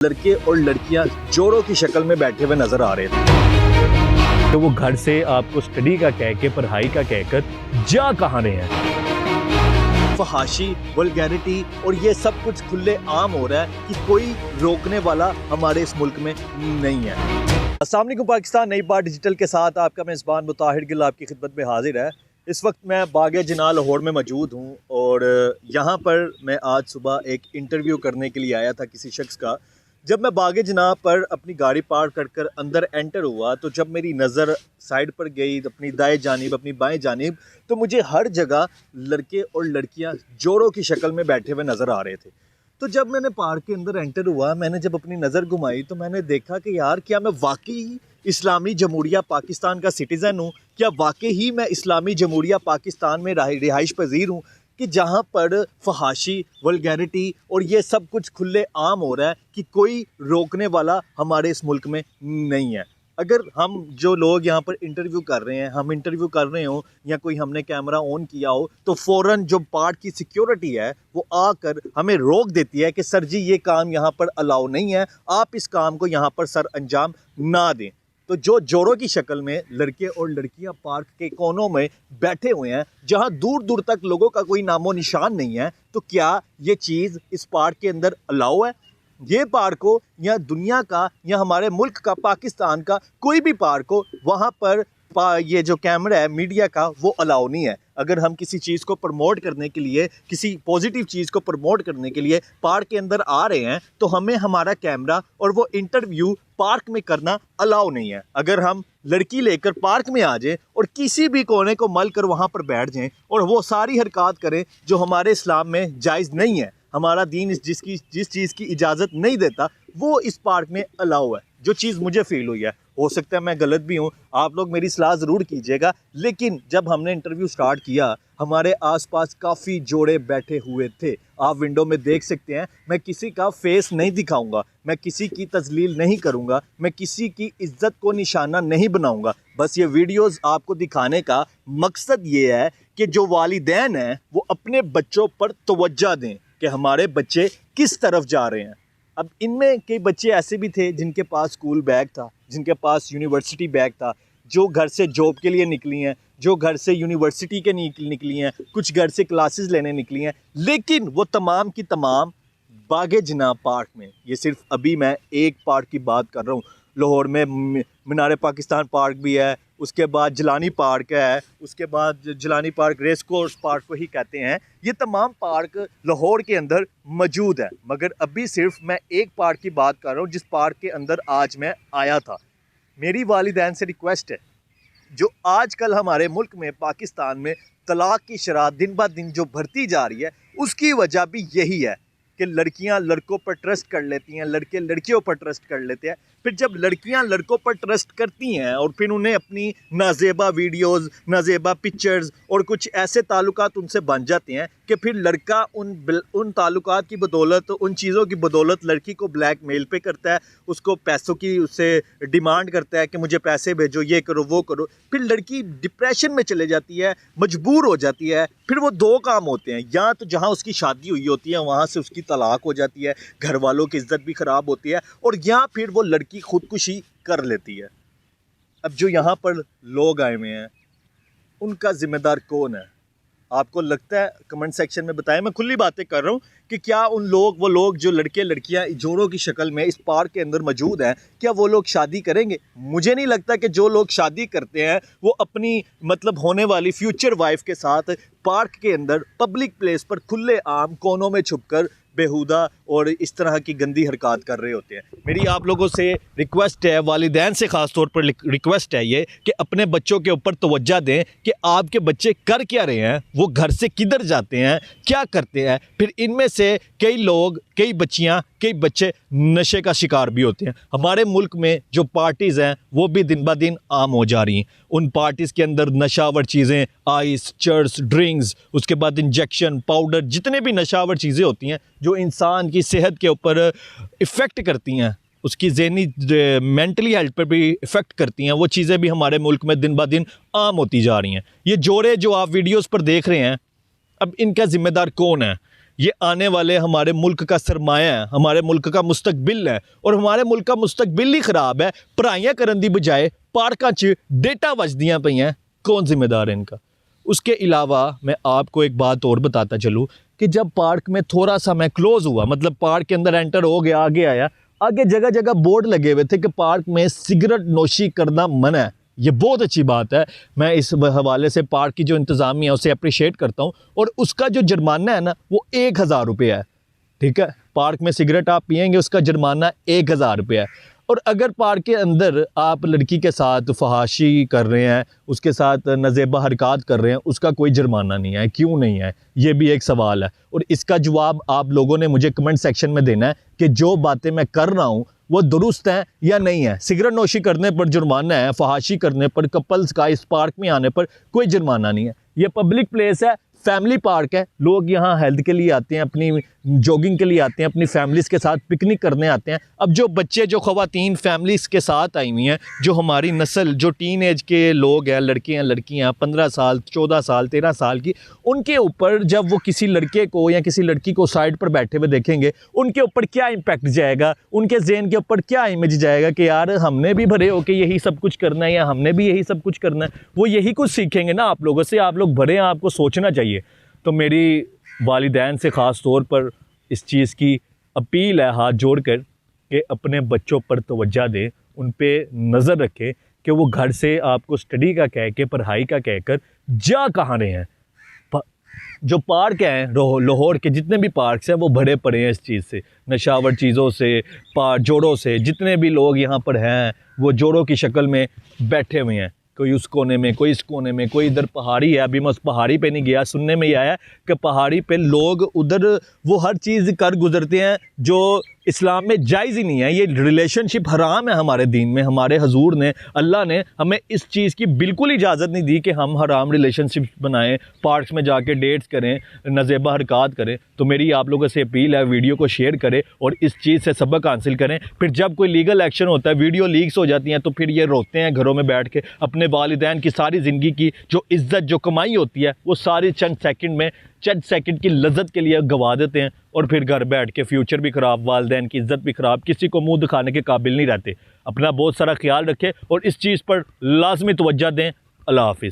लड़के और लड़कियां जोड़ों की शक्ल में बैठे हुए नजर आ रहे थे। तो वो घर से आपको स्टडी का कह के पढ़ाई का कहकर जा कहाँ रहे हैं। फहाशी, वल्गैरिटी और ये सब कुछ खुले आम हो रहा है कि कोई रोकने वाला हमारे इस मुल्क में नहीं है। अस्सलाम वालेकुम पाकिस्तान, नई बात डिजिटल के साथ आपका मेज़बान मुताहिर गिल आपकी खिदमत में हाजिर है। इस वक्त मैं बागे जिना लाहौर में मौजूद हूँ और यहाँ पर मैं आज सुबह एक इंटरव्यू करने के लिए आया था किसी शख्स का। जब मैं बागे जिना पर अपनी गाड़ी पार्क कर अंदर एंटर हुआ तो जब मेरी नज़र साइड पर गई, अपनी दाएं जानिब, अपनी बाएं जानिब, तो मुझे हर जगह लड़के और लड़कियां जोड़ों की शक्ल में बैठे हुए नज़र आ रहे थे। तो जब मैंने पार्क के अंदर एंटर हुआ, मैंने जब अपनी नज़र घुमाई तो मैंने देखा कि यार क्या मैं वाकई इस्लामी जमहूरिया पाकिस्तान का सिटीज़न हूँ? क्या वाकई ही मैं इस्लामी जमहूरिया पाकिस्तान में रिहाइश पजीर हूँ कि जहाँ पर फहाशी, वल्गैरिटी और ये सब कुछ खुले आम हो रहा है कि कोई रोकने वाला हमारे इस मुल्क में नहीं है। अगर हम जो लोग यहाँ पर इंटरव्यू कर रहे हैं, हम इंटरव्यू कर रहे हो या कोई हमने कैमरा ऑन किया हो तो फ़ौरन जो पार्ट की सिक्योरिटी है वो आकर हमें रोक देती है कि सर जी ये काम यहाँ पर अलाउ नहीं है, आप इस काम को यहाँ पर सर अंजाम ना दें। तो जो जोड़ों की शक्ल में लड़के और लड़कियां पार्क के कोनों में बैठे हुए हैं जहां दूर दूर तक लोगों का कोई नामो निशान नहीं है, तो क्या ये चीज़ इस पार्क के अंदर अलाउ है? ये पार्क हो या दुनिया का या हमारे मुल्क का, पाकिस्तान का कोई भी पार्क हो, वहाँ पर ये जो कैमरा है मीडिया का वो अलाउ नहीं है। अगर हम किसी चीज़ को प्रमोट करने के लिए, किसी पॉजिटिव चीज़ को प्रमोट करने के लिए पार्क के अंदर आ रहे हैं तो हमें हमारा कैमरा और वो इंटरव्यू पार्क में करना अलाउ नहीं है। अगर हम लड़की लेकर पार्क में आ जाएं और किसी भी कोने को मल कर वहाँ पर बैठ जाएं और वो सारी हरकत करें जो हमारे इस्लाम में जायज़ नहीं है, हमारा दीन जिस चीज़ की इजाज़त नहीं देता, वो इस पार्क में अलाउ है। जो चीज़ मुझे फील हुई है, हो सकता है मैं गलत भी हूँ, आप लोग मेरी सलाह ज़रूर कीजिएगा। लेकिन जब हमने इंटरव्यू स्टार्ट किया हमारे आसपास काफ़ी जोड़े बैठे हुए थे। आप विंडो में देख सकते हैं। मैं किसी का फेस नहीं दिखाऊंगा, मैं किसी की तजलील नहीं करूंगा, मैं किसी की इज्जत को निशाना नहीं बनाऊंगा। बस ये वीडियोस आपको दिखाने का मकसद ये है कि जो वालिदैन हैं वो अपने बच्चों पर तवज्जो दें कि हमारे बच्चे किस तरफ जा रहे हैं। अब इनमें कई बच्चे ऐसे भी थे जिनके पास स्कूल बैग था, जिनके पास यूनिवर्सिटी बैग था, जो घर से जॉब के लिए निकली हैं, जो घर से यूनिवर्सिटी के निकली हैं, कुछ घर से क्लासेस लेने निकली हैं, लेकिन वो तमाम की तमाम बागे जिना पार्क में। ये सिर्फ अभी मैं एक पार्क की बात कर रहा हूँ। लाहौर में मीनार पाकिस्तान पार्क भी है, उसके बाद जिलानी पार्क है, उसके बाद Jilani park race course park को ही कहते हैं। ये तमाम पार्क लाहौर के अंदर मौजूद है, मगर अभी सिर्फ मैं एक पार्क की बात कर रहा हूँ जिस पार्क के अंदर आज मैं आया था। मेरी वालिदैन से रिक्वेस्ट है, जो आजकल हमारे मुल्क में पाकिस्तान में तलाक की शरह दिन ब दिन जो बढ़ती जा रही है, उसकी वजह भी यही है कि लड़कियां लड़कों पर ट्रस्ट कर लेती हैं, लड़के लड़कियों पर ट्रस्ट कर लेते हैं। फिर जब लड़कियां लड़कों पर ट्रस्ट करती हैं और फिर उन्हें अपनी नाजेबा वीडियोस, नाजेबा पिक्चर्स और कुछ ऐसे ताल्लुकात उनसे बन जाते हैं कि फिर लड़का उन ताल्लुकात की बदौलत, उन चीज़ों की बदौलत लड़की को ब्लैकमेल पे करता है, उसको पैसों की उससे डिमांड करता है कि मुझे पैसे भेजो, ये करो, वो करो। फिर लड़की डिप्रेशन में चले जाती है, मजबूर हो जाती है। फिर वो दो काम होते हैं, या तो जहाँ उसकी शादी हुई होती है वहाँ से उसकी तलाक हो जाती है, घर वालों की इज्जत भी ख़राब होती है, और या फिर वो लड़की खुदकुशी कर लेती है। अब जो यहाँ पर लोग आए हुए हैं उनका जिम्मेदार कौन है? आपको लगता है? कमेंट सेक्शन में बताएं। मैं खुली बातें कर रहा हूँ कि क्या वो लोग जो लड़के लड़कियां जोड़ों की शक्ल में इस पार्क के अंदर मौजूद हैं, क्या वो लोग शादी करेंगे? मुझे नहीं लगता कि जो लोग शादी करते हैं वो अपनी मतलब होने वाली फ्यूचर वाइफ के साथ पार्क के अंदर पब्लिक प्लेस पर खुले आम कोनों में छुपकर बेहुदा और इस तरह की गंदी हरकत कर रहे होते हैं। मेरी आप लोगों से रिक्वेस्ट है, वालिदैन से ख़ास तौर पर रिक्वेस्ट है ये कि अपने बच्चों के ऊपर तवज्जो दें कि आपके बच्चे कर क्या रहे हैं, वो घर से किधर जाते हैं, क्या करते हैं। फिर इनमें से कई लोग, कई बच्चियां, कई बच्चे नशे का शिकार भी होते हैं। हमारे मुल्क में जो पार्टीज़ हैं वो भी दिन ब दिन आम हो जा रही हैं। उन पार्टीज़ के अंदर नशावर चीज़ें, आइस, चर्स, ड्रिंक्स, उसके बाद इंजेक्शन, पाउडर, जितने भी नशावर चीज़ें होती हैं जो इंसान की सेहत के ऊपर इफ़ेक्ट करती हैं, उसकी ज़हनी मेंटली हेल्थ पर भी इफ़ेक्ट करती हैं, वो चीज़ें भी हमारे मुल्क में दिन ब दिन आम होती जा रही हैं। ये जोड़े जो आप वीडियोस पर देख रहे हैं, अब इनका ज़िम्मेदार कौन है? ये आने वाले हमारे मुल्क का सरमाया है, हमारे मुल्क का मुस्तकबिल है और हमारे मुल्क का मुस्तकबिल ही ख़राब है। पढ़ाइयाँ करन दी बजाय पार्कों च डेटा वजदियाँ पई हैं, कौन जिम्मेदार है इनका? उसके अलावा मैं आपको एक बात और बताता चलूँ कि जब पार्क में थोड़ा सा मैं क्लोज़ हुआ, मतलब पार्क के अंदर एंटर हो गया, आगे आया, आगे जगह जगह बोर्ड लगे हुए थे कि पार्क में सिगरेट नोशी करना मना है। ये बहुत अच्छी बात है। मैं इस हवाले से पार्क की जो इंतज़ामिया है उसे अप्रिशिएट करता हूँ। और उसका जो जुर्माना है ना वो 1000 रुपये है। ठीक है, पार्क में सिगरेट आप पिएंगे उसका जुर्माना 1000 रुपये है। और अगर पार्क के अंदर आप लड़की के साथ फहाशी कर रहे हैं, उसके साथ नज़ेबा हरकत कर रहे हैं, उसका कोई जुर्माना नहीं है। क्यों नहीं है, ये भी एक सवाल है। और इसका जवाब आप लोगों ने मुझे कमेंट सेक्शन में देना है कि जो बातें मैं कर रहा हूँ वो दुरुस्त हैं या नहीं है। सिगरेट नोशी करने पर जुर्माना है, फहाशी करने पर, कपल्स का इस पार्क में आने पर कोई जुर्माना नहीं है। ये पब्लिक प्लेस है, फैमिली पार्क है। लोग यहाँ हेल्थ के लिए आते हैं, अपनी जॉगिंग के लिए आते हैं, अपनी फैमिलीज़ के साथ पिकनिक करने आते हैं। अब जो बच्चे, जो ख़वातीन फैमिलीज़ के साथ आई हुई हैं, जो हमारी नस्ल, जो टीन एज के लोग हैं, लड़के हैं, लड़कियाँ 15 साल, 14 साल, 13 साल की, उनके ऊपर जब वो किसी लड़के को या किसी लड़की को साइड पर बैठे हुए देखेंगे, उनके ऊपर क्या इम्पैक्ट जाएगा, उनके ज़हन के ऊपर क्या इमेज जाएगा कि यार हमने भी भरे होके यही सब कुछ करना है या हमने भी यही सब कुछ करना है। वो यही कुछ सीखेंगे ना आप लोगों से। आप लोग भरे हैं, आपको सोचना चाहिए। तो मेरी वालिदैन से ख़ास तौर पर इस चीज़ की अपील है, हाथ जोड़ कर, कि अपने बच्चों पर तवज्जो दें, उन पे नज़र रखें कि वो घर से आपको स्टडी का कह के, पढ़ाई का कहकर जा कहाँ रहे हैं। जो पार्क हैं लाहौर के, जितने भी पार्क्स हैं वो भरे पड़े हैं इस चीज़ से, नशावर चीज़ों से, जोड़ों से। जितने भी लोग यहाँ पर हैं वो जोड़ों की शक्ल में बैठे हुए हैं, कोई उस कोने में, कोई इस कोने में, कोई इधर पहाड़ी है। अभी मैं उस पहाड़ी पे नहीं गया, सुनने में ही आया कि पहाड़ी पे लोग उधर वो हर चीज़ कर गुजरते हैं जो इस्लाम में जायज़ ही नहीं है। ये रिलेशनशिप हराम है हमारे दीन में। हमारे हजूर ने, अल्लाह ने हमें इस चीज़ की बिल्कुल इजाज़त नहीं दी कि हम हराम रिलेशनशिप बनाएं, पार्क्स में जाके डेट्स करें, नज़ेबा हरकत करें। तो मेरी आप लोगों से अपील है, वीडियो को शेयर करें और इस चीज़ से सबक हासिल करें। फिर जब कोई लीगल एक्शन होता है, वीडियो लीक्स हो जाती हैं, तो फिर ये रोते हैं घरों में बैठ के। अपने वालिदैन की सारी ज़िंदगी की जो इज़्ज़त, जो कमाई होती है, वो सारी चंद सेकंड की लज्जत के लिए गवा देते हैं और फिर घर बैठ के फ्यूचर भी ख़राब, वालिदैन की इज़्ज़त भी ख़राब, किसी को मुंह दिखाने के काबिल नहीं रहते। अपना बहुत सारा ख्याल रखें और इस चीज़ पर लाजमी तवज्जो दें। अल्लाह हाफिज़।